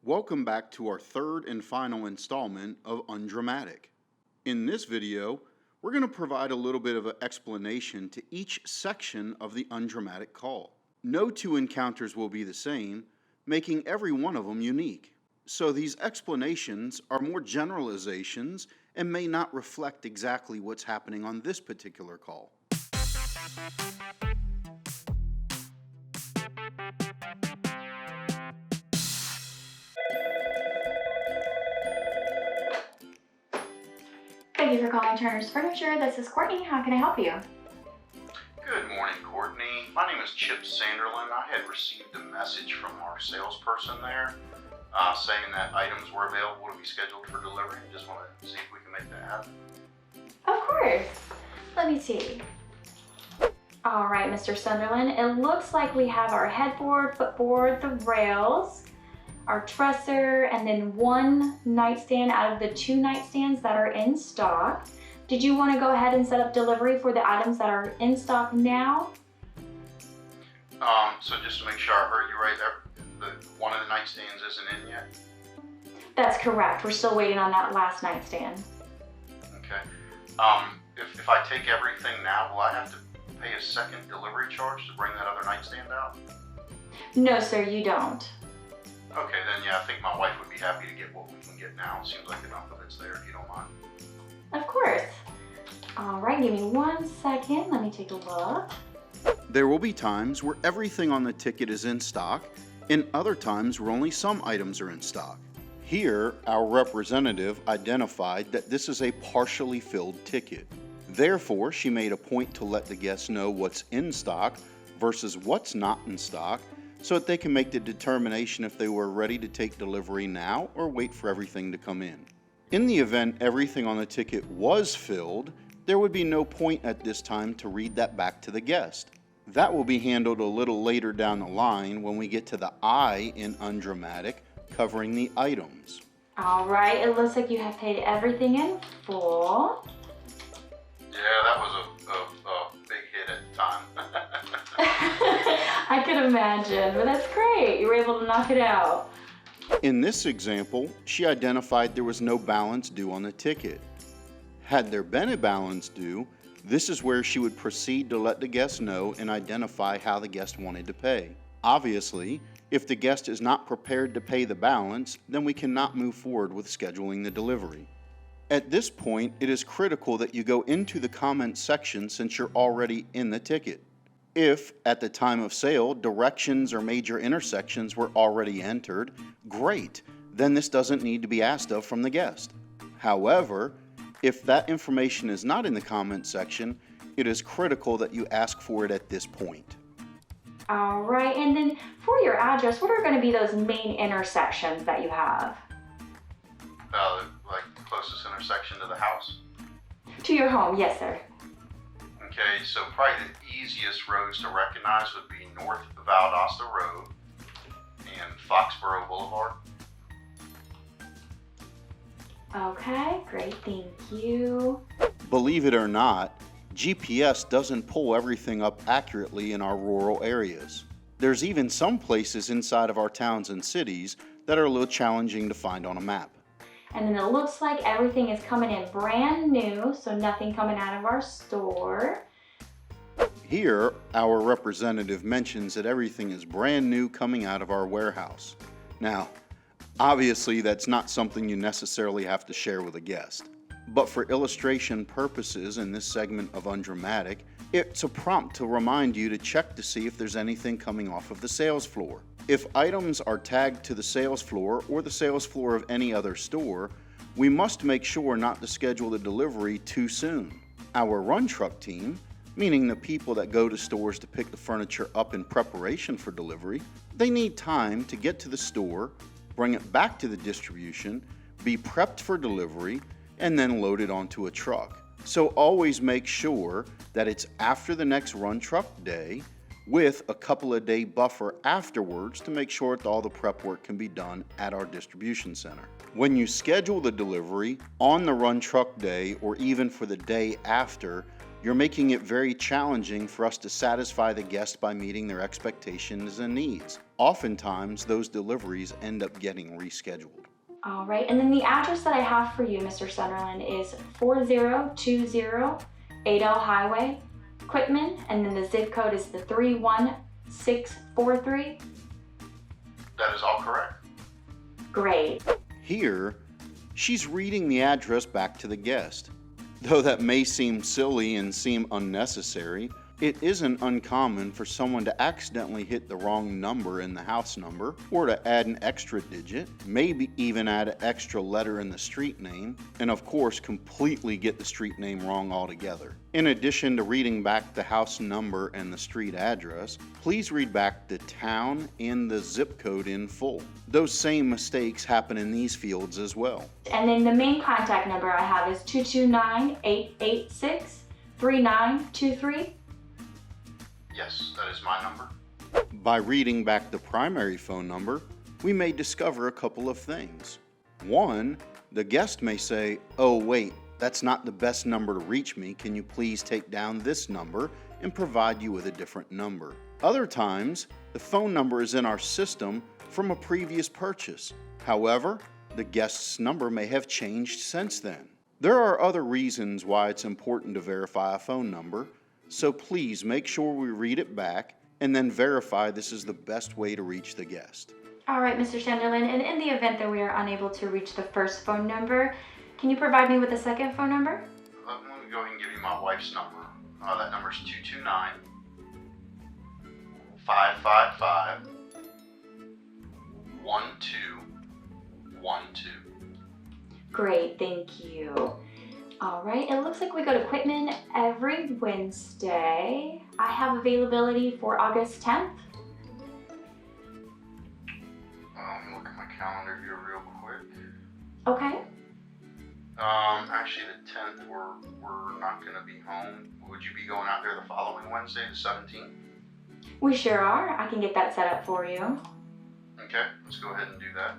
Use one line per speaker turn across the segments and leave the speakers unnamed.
Welcome back to our third and final installment of Undramatic. In this video, we're going to provide a little bit of an explanation to each section of the undramatic call. No two encounters will be the same, making every one of them unique. So these explanations are more generalizations and may not reflect exactly what's happening on this particular call.
Thank you for calling Turner's Furniture. This is Courtney. How can I help you?
Good morning, Courtney. My name is Chip Sanderlin. I had received a message from our salesperson there saying that items were available to be scheduled for delivery. Just want to see if we can make that happen.
Of course. Let me see. All right, Mr. Sunderland. It looks like we have our headboard, footboard, the rails, our dresser, and then one nightstand out of the two nightstands that are in stock. Did you want to go ahead and set up delivery for the items that are in stock now?
So just to make sure I heard you right, one of the nightstands isn't in yet?
That's correct. We're still waiting on that last nightstand.
Okay. If I take everything now, will I have to pay a second delivery charge to bring that other nightstand out?
No, sir, you don't.
Okay, then yeah, I think my wife would be happy to get what we can get now. Seems like enough of it's there, if you don't mind.
Of course. All right, give me 1 second. Let me take a look.
There will be times where everything on the ticket is in stock, and other times where only some items are in stock. Here, our representative identified that this is a partially filled ticket. Therefore, she made a point to let the guests know what's in stock versus what's not in stock, so that they can make the determination if they were ready to take delivery now or wait for everything to come in. In the event everything on the ticket was filled, there would be no point at this time to read that back to the guest. That will be handled a little later down the line when we get to the I in Undramatic, covering the items.
All right, it looks like you have paid everything in full.
Yeah, that was a big hit at the time.
I could imagine, but that's great. You were able to knock it out.
In this example, she identified there was no balance due on the ticket. Had there been a balance due, this is where she would proceed to let the guest know and identify how the guest wanted to pay. Obviously, if the guest is not prepared to pay the balance, then we cannot move forward with scheduling the delivery. At this point, it is critical that you go into the comments section since you're already in the ticket. If, at the time of sale, directions or major intersections were already entered, great, then this doesn't need to be asked of from the guest. However, if that information is not in the comments section, it is critical that you ask for it at this point.
All right, and then for your address, what are going to be those main intersections that you have?
Like the closest intersection to the house?
To your home, yes, sir.
Okay, so probably the easiest roads to recognize would be North Valdosta Road and Foxborough Boulevard.
Okay, great, thank you.
Believe it or not, GPS doesn't pull everything up accurately in our rural areas. There's even some places inside of our towns and cities that are a little challenging to find on a map.
And then it looks like everything is coming in brand new, so nothing coming out of our store.
Here, our representative mentions that everything is brand new coming out of our warehouse. Now, obviously that's not something you necessarily have to share with a guest. But for illustration purposes in this segment of Undramatic, it's a prompt to remind you to check to see if there's anything coming off of the sales floor. If items are tagged to the sales floor or the sales floor of any other store, we must make sure not to schedule the delivery too soon. Our run truck team, meaning the people that go to stores to pick the furniture up in preparation for delivery, they need time to get to the store, bring it back to the distribution, be prepped for delivery, and then load it onto a truck. So always make sure that it's after the next run truck day with a couple of day buffer afterwards to make sure that all the prep work can be done at our distribution center. When you schedule the delivery on the run truck day or even for the day after, you're making it very challenging for us to satisfy the guest by meeting their expectations and needs. Oftentimes, those deliveries end up getting rescheduled.
All right, and then the address that I have for you, Mr. Sunderland, is 4020 Adel Highway, Quitman, and then the zip code is the 31643.
That is all correct.
Great.
Here, she's reading the address back to the guest. Though that may seem silly and seem unnecessary, it isn't uncommon for someone to accidentally hit the wrong number in the house number, or to add an extra digit, maybe even add an extra letter in the street name, and of course completely get the street name wrong altogether. In addition to reading back the house number and the street address, please read back the town and the zip code in full. Those same mistakes happen in these fields as well.
And then the main contact number I have is 229-886-3923.
Yes, that is my number. By reading back the primary phone number, we may discover a couple of things. One, the guest may say, "Oh wait, that's not the best number to reach me. Can you please take down this number and provide you with a different number?" Other times, the phone number is in our system from a previous purchase. However, the guest's number may have changed since then. There are other reasons why it's important to verify a phone number, so please make sure we read it back and then verify this is the best way to reach the guest.
All right, Mr. Sunderland, and in the event that we are unable to reach the first phone number, can you provide me with the second phone number?
Let me go ahead and give you my wife's number. That number is 229-555-1212.
Great, thank you. All right, it looks like we go to Quitman every Wednesday. I have availability for August 10th.
Let me look at my calendar here real quick.
Okay.
Actually the 10th we're not going to be home. Would you be going out there the following Wednesday, the 17th?
We sure are. I can get that set up for you.
Okay, let's go ahead and do that.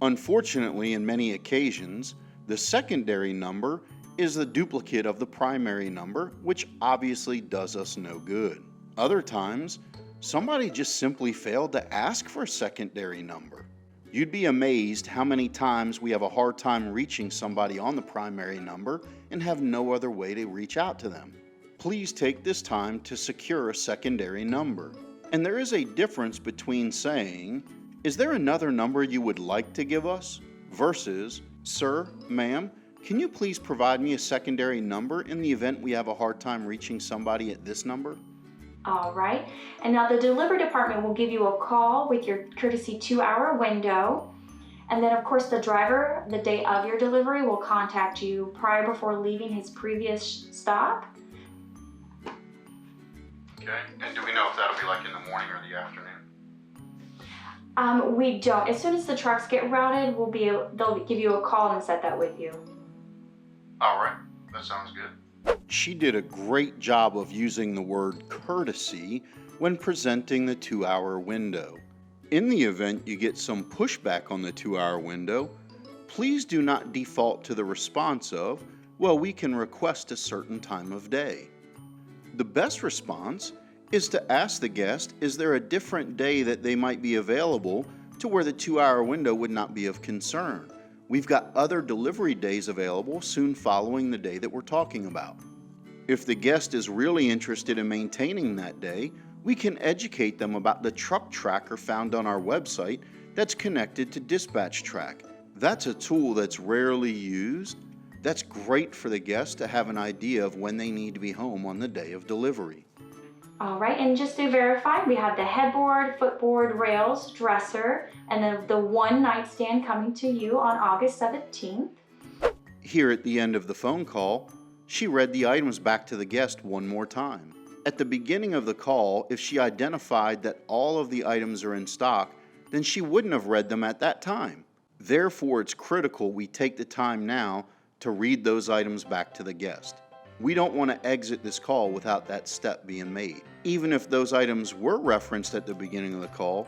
Unfortunately, in many occasions, the secondary number is the duplicate of the primary number, which obviously does us no good. Other times, somebody just simply failed to ask for a secondary number. You'd be amazed how many times we have a hard time reaching somebody on the primary number and have no other way to reach out to them. Please take this time to secure a secondary number. And there is a difference between saying, "Is there another number you would like to give us?" versus, "Sir, ma'am, can you please provide me a secondary number in the event we have a hard time reaching somebody at this number?"
All right, and now the delivery department will give you a call with your courtesy 2-hour window. And then of course the driver, the day of your delivery, will contact you prior before leaving his previous stop.
Okay, and do we know if that'll be like in the morning or the afternoon?
We don't. As soon as the trucks get routed, they'll give you a call and set that with you.
All right, that sounds good. She did a great job of using the word courtesy when presenting the 2-hour window. In the event you get some pushback on the 2-hour window, please do not default to the response of, "Well, we can request a certain time of day." The best response is to ask the guest, is there a different day that they might be available to where the 2-hour window would not be of concern. We've got other delivery days available soon following the day that we're talking about. If the guest is really interested in maintaining that day, we can educate them about the truck tracker found on our website that's connected to Dispatch Track. That's a tool that's rarely used. That's great for the guest to have an idea of when they need to be home on the day of delivery.
All right, and just to verify, we have the headboard, footboard, rails, dresser, and then the one nightstand coming to you on August 17th.
Here at the end of the phone call, she read the items back to the guest one more time. At the beginning of the call, if she identified that all of the items are in stock, then she wouldn't have read them at that time. Therefore, it's critical we take the time now to read those items back to the guest. We don't want to exit this call without that step being made. Even if those items were referenced at the beginning of the call,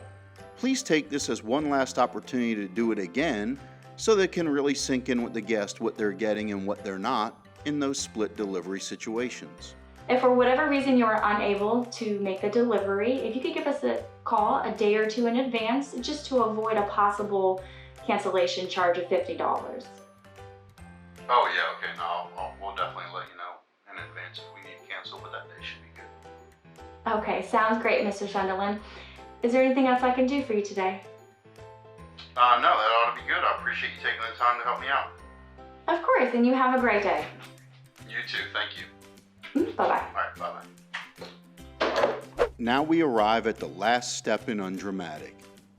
please take this as one last opportunity to do it again so they can really sink in with the guest what they're getting and what they're not in those split delivery situations.
If for whatever reason you are unable to make the delivery, if you could give us call a day or two in advance just to avoid a possible cancellation charge of $50.
Oh, yeah, okay, no, we'll definitely let you know in advance if we need to cancel, but that day should be good.
Okay, sounds great, Mr. Sunderland. Is there anything else I can do for you today?
No, that ought to be good. I appreciate you taking the time to help me out.
Of course, and you have a great day.
You too, thank you.
Bye-bye.
All right, bye-bye. Now we arrive at the last step in Undramatic,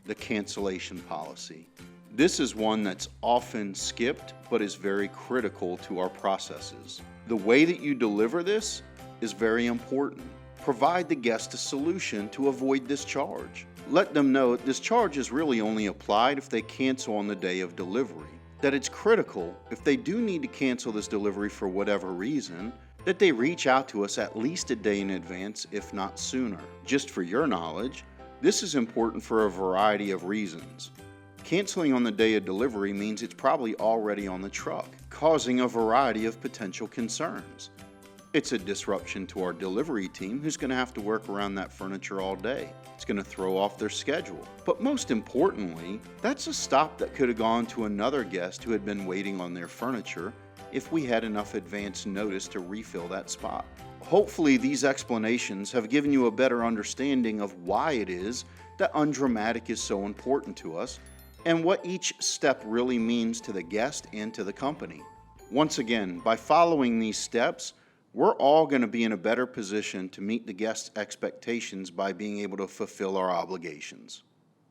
the cancellation policy. This is one that's often skipped, but is very critical to our processes. The way that you deliver this is very important. Provide the guest a solution to avoid this charge. Let them know this charge is really only applied if they cancel on the day of delivery. That it's critical, if they do need to cancel this delivery for whatever reason, that they reach out to us at least a day in advance, if not sooner. Just for your knowledge, this is important for a variety of reasons. Canceling on the day of delivery means it's probably already on the truck, causing a variety of potential concerns. It's a disruption to our delivery team who's going to have to work around that furniture all day. It's going to throw off their schedule. But most importantly, that's a stop that could have gone to another guest who had been waiting on their furniture if we had enough advance notice to refill that spot. Hopefully these explanations have given you a better understanding of why it is that Undramatic is so important to us and what each step really means to the guest and to the company. Once again, by following these steps, we're all going to be in a better position to meet the guest's expectations by being able to fulfill our obligations.